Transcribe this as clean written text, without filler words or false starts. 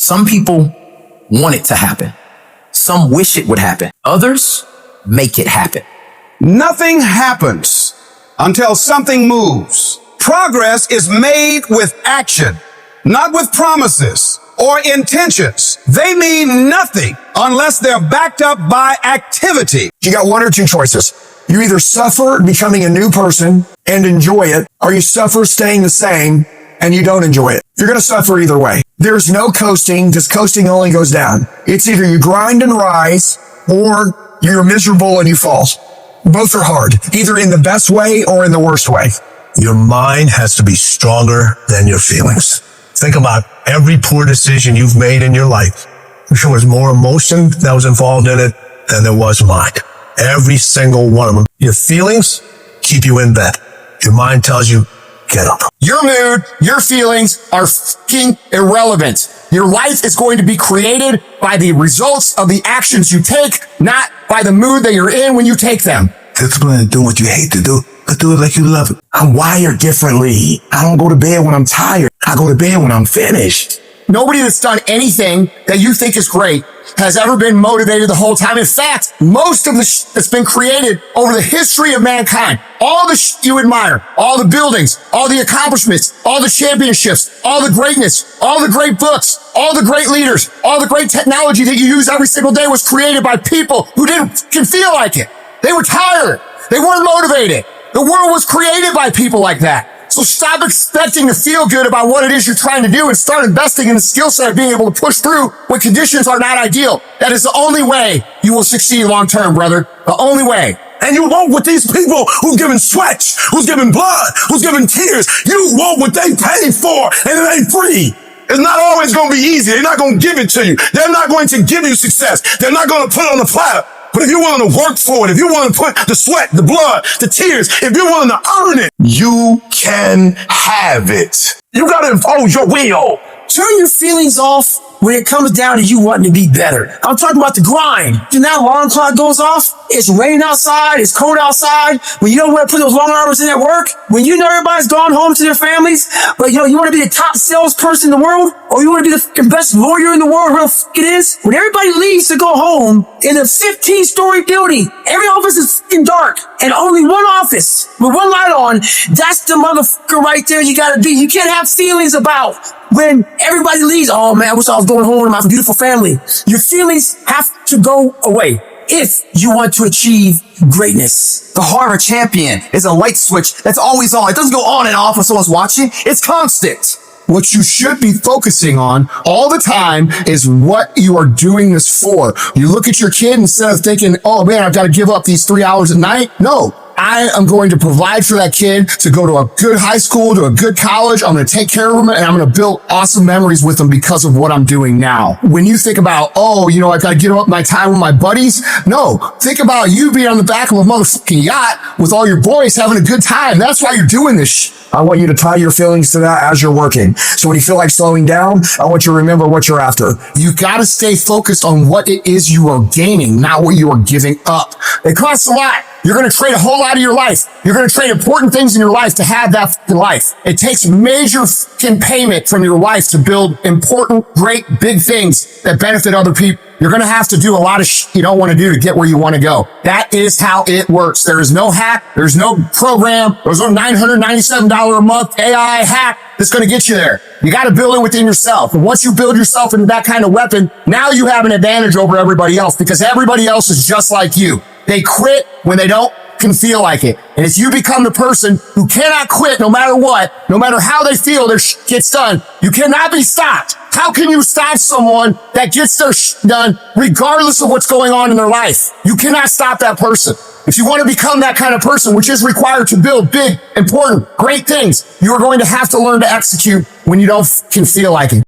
Some people want it to happen. Some wish it would happen. Others make it happen. Nothing happens until something moves. Progress is made with action, not with promises or intentions. They mean nothing unless they're backed up by activity. You got one or two choices. You either suffer becoming a new person and enjoy it, or you suffer staying the same and you don't enjoy it. You're going to suffer either way. There's no coasting, because coasting only goes down. It's either you grind and rise, or you're miserable and you fall. Both are hard, either in the best way or in the worst way. Your mind has to be stronger than your feelings. Think about every poor decision you've made in your life. I'm sure there's more emotion that was involved in it than there was mind. Every single one of them. Your feelings keep you in bed. Your mind tells you, get up. Your mood, your feelings are fucking irrelevant. Your life is going to be created by the results of the actions you take, not by the mood that you're in when you take them. Discipline is doing what you hate to do, but do it like you love it. I'm wired differently. I don't go to bed when I'm tired. I go to bed when I'm finished. Nobody that's done anything that you think is great has ever been motivated the whole time. In fact, most of the that's been created over the history of mankind, all the you admire, all the buildings, all the accomplishments, all the championships, all the greatness, all the great books, all the great leaders, all the great technology that you use every single day was created by people who didn't feel like it. They were tired. They weren't motivated. The world was created by people like that. So stop expecting to feel good about what it is you're trying to do and start investing in the skill set of being able to push through when conditions are not ideal. That is the only way you will succeed long term, brother. The only way. And you want what these people who've given sweat, who's given blood, who's given tears, you want what they paid for, and it ain't free. It's not always going to be easy. They're not going to give it to you. They're not going to give you success. They're not going to put it on the platter. But if you're willing to work for it, if you're willing to put the sweat, the blood, the tears, if you're willing to earn it, you can have it. You got to impose your will. Turn your feelings off when it comes down to you wanting to be better. I'm talking about the grind. When that alarm clock goes off, it's raining outside, it's cold outside, when you don't want to put those long hours in at work, when you know everybody's gone home to their families, but you want to be the top salesperson in the world, or you want to be the best lawyer in the world, who the f*** it is. When everybody leaves to go home in a 15-story building, every office is f***ing dark, and only one office with one light on, that's the motherfucker right there you gotta be. You can't have feelings about when everybody leaves. Oh man, I wish I was going home to my beautiful family. Your feelings have to go away if you want to achieve greatness. The heart of a champion is a light switch that's always on. It doesn't go on and off when someone's watching. It's constant. What you should be focusing on all the time is what you are doing this for. You look at your kid instead of thinking, oh man, I've got to give up these 3 hours at night. No. I am going to provide for that kid to go to a good high school, to a good college. I'm going to take care of them, and I'm going to build awesome memories with them because of what I'm doing now. When you think about, oh, I've got to give up my time with my buddies. No, think about you being on the back of a motherfucking yacht with all your boys having a good time. That's why you're doing this shit. I want you to tie your feelings to that as you're working. So when you feel like slowing down, I want you to remember what you're after. You got to stay focused on what it is you are gaining, not what you are giving up. It costs a lot. You're going to trade a whole lot of your life. You're going to trade important things in your life to have that fucking life. It takes major fucking payment from your life to build important, great, big things that benefit other people. You're going to have to do a lot of shit you don't want to do to get where you want to go. That is how it works. There is no hack. There's no program. There's no $997 a month AI hack that's going to get you there. You got to build it within yourself. And once you build yourself into that kind of weapon, now you have an advantage over everybody else because everybody else is just like you. They quit when they don't can feel like it. And if you become the person who cannot quit no matter what, no matter how they feel their shit gets done, you cannot be stopped. How can you stop someone that gets their shit done regardless of what's going on in their life? You cannot stop that person. If you want to become that kind of person, which is required to build big, important, great things, you are going to have to learn to execute when you don't can feel like it.